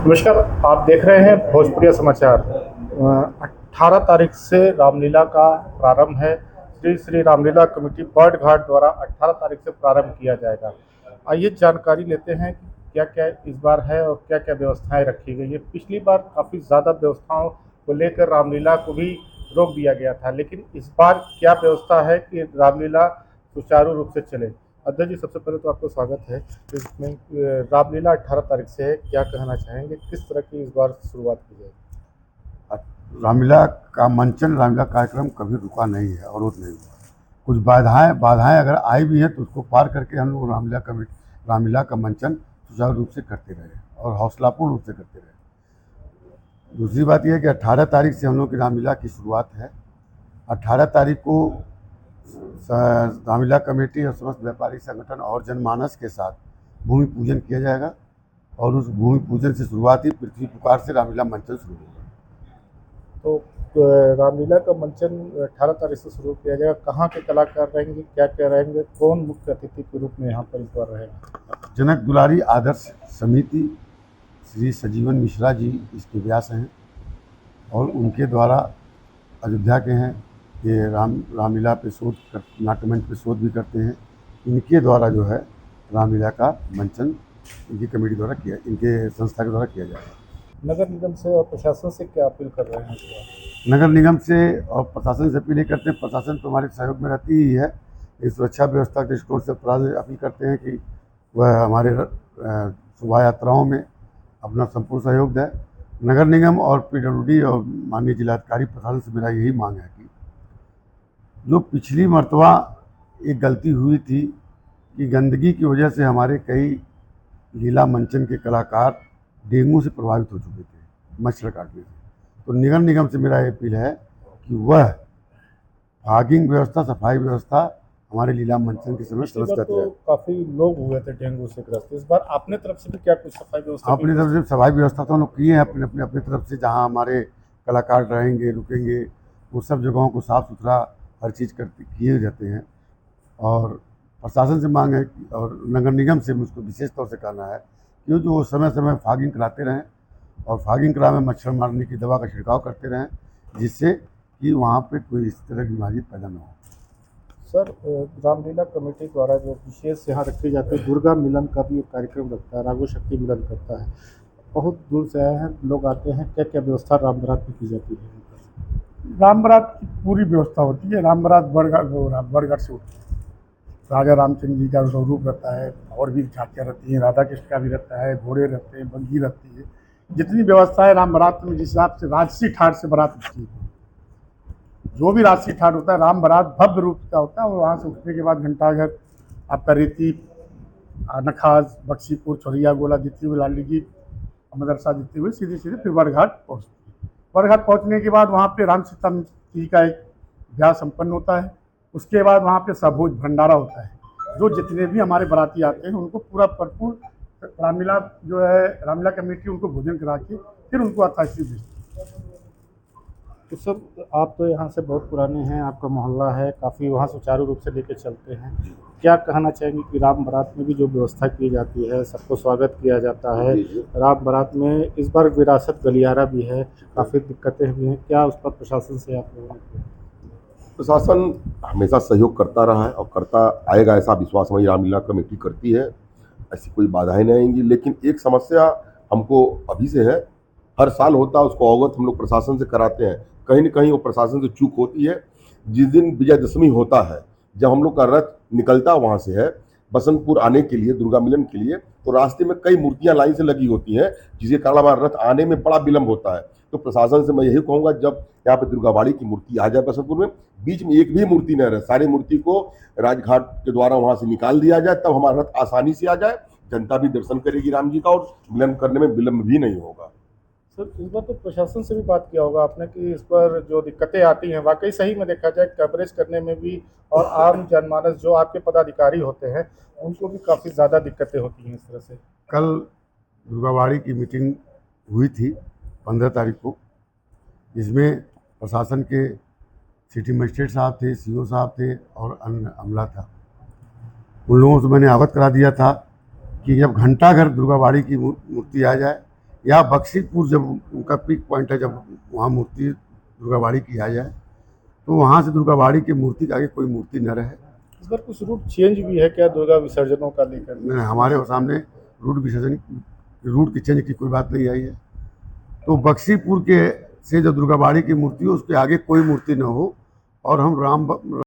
नमस्कार। आप देख रहे हैं भोजपुरी समाचार। 18 तारीख से रामलीला का प्रारंभ है। श्री श्री रामलीला कमेटी बर्ड घाट द्वारा 18 तारीख से प्रारंभ किया जाएगा। आइए जानकारी लेते हैं कि क्या क्या इस बार है और क्या क्या व्यवस्थाएं रखी गई है। पिछली बार काफ़ी ज़्यादा व्यवस्थाओं को लेकर रामलीला को भी रोक दिया गया था, लेकिन इस बार क्या व्यवस्था है कि रामलीला सुचारू रूप से चले। अध्यक्ष जी, सबसे पहले तो आपको स्वागत है। इसमें रामलीला 18 तारीख से है, क्या कहना चाहेंगे, किस तरह की इस बार शुरुआत की जाएगी? रामलीला का मंचन, रामलीला कार्यक्रम कभी रुका नहीं है, अवरोध नहीं हुआ। कुछ बाधाएं अगर आई भी हैं तो उसको पार करके हम लोग रामलीला का मंचन सुचारू रूप से करते रहे और हौसलापूर्ण रूप से करते रहे। दूसरी बात यह है कि 18 तारीख से हम लोग की रामलीला की शुरुआत है। 18 तारीख को रामलीला कमेटी और समस्त व्यापारी संगठन और जनमानस के साथ भूमि पूजन किया जाएगा और उस भूमि पूजन से शुरुआत ही पृथ्वी पुकार से रामलीला मंचन शुरू होगा। तो रामलीला का मंचन 18 तारीख से शुरू किया जाएगा। कहाँ के कलाकार रहेंगे, क्या क्या रहेंगे, कौन मुख्य अतिथि के रूप में यहाँ पर इस बार रहेगा? जनक दुलारी आदर्श समिति श्री सजीवन मिश्रा जी इसके व्यास हैं और उनके द्वारा अयोध्या के हैं। ये रामलीला पे शोध नाट्यमंच पे शोध भी करते हैं। इनके द्वारा जो है रामलीला का मंचन इनकी कमेटी द्वारा इनके संस्था के द्वारा किया जाएगा। नगर निगम से और प्रशासन से क्या अपील कर रहे हैं इस बार? नगर निगम से और प्रशासन से अपील करते हैं। प्रशासन तो हमारे सहयोग में रहती ही है। इस सुरक्षा व्यवस्था के दृष्टिकोण से अपील करते हैं कि वह हमारे शोभा यात्राओं में अपना संपूर्ण सहयोग दें। नगर निगम और PWD और माननीय जिलाधिकारी प्रशासन से मेरा यही मांग है कि जो पिछली मर्तबा एक गलती हुई थी कि गंदगी की वजह से हमारे कई लीला मंचन के कलाकार डेंगू से प्रभावित हो चुके थे, मच्छर काटने से। तो नगर निगम से मेरा अपील है कि वह फॉगिंग व्यवस्था, सफाई व्यवस्था हमारे लीला मंचन के समय पिछली बार तो काफ़ी लोग हुए थे डेंगू से ग्रस्त। इस बार अपने तरफ से भी क्या कुछ सफाई व्यवस्था? अपनी तरफ से सफाई व्यवस्था तो हम लोग किए हैं अपने तरफ से। जहाँ हमारे कलाकार रहेंगे, रुकेंगे, वो सब जगहों को साफ़ सुथरा हर चीज़ किए जाते हैं। और प्रशासन से मांग है और नगर निगम से मुझको विशेष तौर से कहना है कि जो समय समय फॉगिंग कराते रहें और फॉगिंग करा में मच्छर मारने की दवा का छिड़काव करते रहें, जिससे कि वहाँ पे कोई इस तरह की बीमारी पैदा न हो। सर, रामलीला कमेटी द्वारा जो विशेष यहाँ रखी जाती है, दुर्गा मिलन का भी एक कार्यक्रम रखता है, राघो शक्ति मिलन करता है। बहुत दूर से आए हैं लोग, आते हैं। क्या क्या व्यवस्था राम बारात में की जाती है? राम बारात की पूरी व्यवस्था होती है। राम बारात बरगढ़ से उठती है। राजा रामचंद्र जी का स्वरूप रहता है और भी झांकियाँ रहती हैं, राधा कृष्ण का भी रहता है, घोड़े रहते हैं, बग्घी रहती है। जितनी व्यवस्था है राम बारात में, जिस हिसाब से राजसी ठाट से बारात उठती है, जो भी राजसी ठाट होता है, राम बारात भव्य रूप का होता है। और वहाँ से उठने के बाद घंटाघर, आपका रेती, नखास, बख्शीपुर, छोरिया गोला देती हुई, लाली की मदरसा देती हुई सीधे सीधे फिर बरघाट पहुँचती है। बरघाट पहुँचने के बाद वहाँ पे राम सीता जी का एक ब्याह संपन्न होता है। उसके बाद वहाँ पे सबभोज भंडारा होता है। जो जितने भी हमारे बाराती आते हैं उनको पूरा भरपूर रामलीला जो है रामलीला कमेटी उनको भोजन करा के फिर उनको अथाशी भेजती है। तो सर, आप तो यहाँ से बहुत पुराने हैं, आपका मोहल्ला है, काफ़ी वहाँ सुचारू रूप से लेके चलते हैं। क्या कहना चाहेंगे कि राम बारात में भी जो व्यवस्था की जाती है, सबको स्वागत किया जाता है, राम बारात में इस बार विरासत गलियारा भी है, काफ़ी दिक्कतें भी हैं, क्या उस पर प्रशासन से आप लोगों ने? प्रशासन हमेशा सहयोग करता रहा है और करता आएगा, ऐसा विश्वास हमारी रामलीला कमेटी करती है। ऐसी कोई बाधाएं नहीं आएंगी। लेकिन एक समस्या हमको अभी से है, हर साल होता है, उसको अवगत हम लोग प्रशासन से कराते हैं। कहीं न कहीं वो प्रशासन से चूक होती है। जिस दिन विजयदशमी होता है, जब हम लोग का रथ निकलता वहाँ से है बसंतपुर आने के लिए, दुर्गा मिलन के लिए, तो रास्ते में कई मूर्तियाँ लाइन से लगी होती हैं, जिसके कारण हमारा रथ आने में बड़ा विलम्ब होता है। तो प्रशासन से मैं यही कहूँगा, जब यहाँ पे दुर्गाबाड़ी की मूर्ति आ जाए बसंतपुर में, बीच में एक भी मूर्ति न रहे, सारी मूर्ति को राजघाट के द्वारा वहाँ से निकाल दिया जाए, तब हमारा रथ आसानी से आ जाए, जनता भी दर्शन करेगी राम जी का और मिलन करने में विलम्ब भी नहीं होगा। सर, इस बार तो प्रशासन से भी बात किया होगा आपने कि इस पर जो दिक्कतें आती हैं, वाकई सही में देखा जाए कवरेज करने में भी, और आम जनमानस जो आपके पदाधिकारी होते हैं उनको भी काफ़ी ज़्यादा दिक्कतें होती हैं इस तरह से। कल दुर्गाबाड़ी की मीटिंग हुई थी 15 तारीख को, जिसमें प्रशासन के सिटी मजिस्ट्रेट साहब थे, CO साहब थे और अन्य अमला था। उन लोगों से मैंने अवगत करा दिया था कि जब घंटाघर दुर्गाबाड़ी की मूर्ति आ जाए या बख्शीपुर जब उनका पीक पॉइंट है, जब वहाँ मूर्ति दुर्गाबाड़ी किया जाए तो वहाँ से दुर्गाबाड़ी की मूर्ति के आगे कोई मूर्ति न रहे। इस बार कुछ रूट चेंज भी है क्या दुर्गा विसर्जनों का लेकर? नहीं, हमारे सामने रूट की चेंज की कोई बात नहीं आई है। तो बख्शीपुर के से जो दुर्गाबाड़ी की मूर्ति हो उसके आगे कोई मूर्ति न हो और हम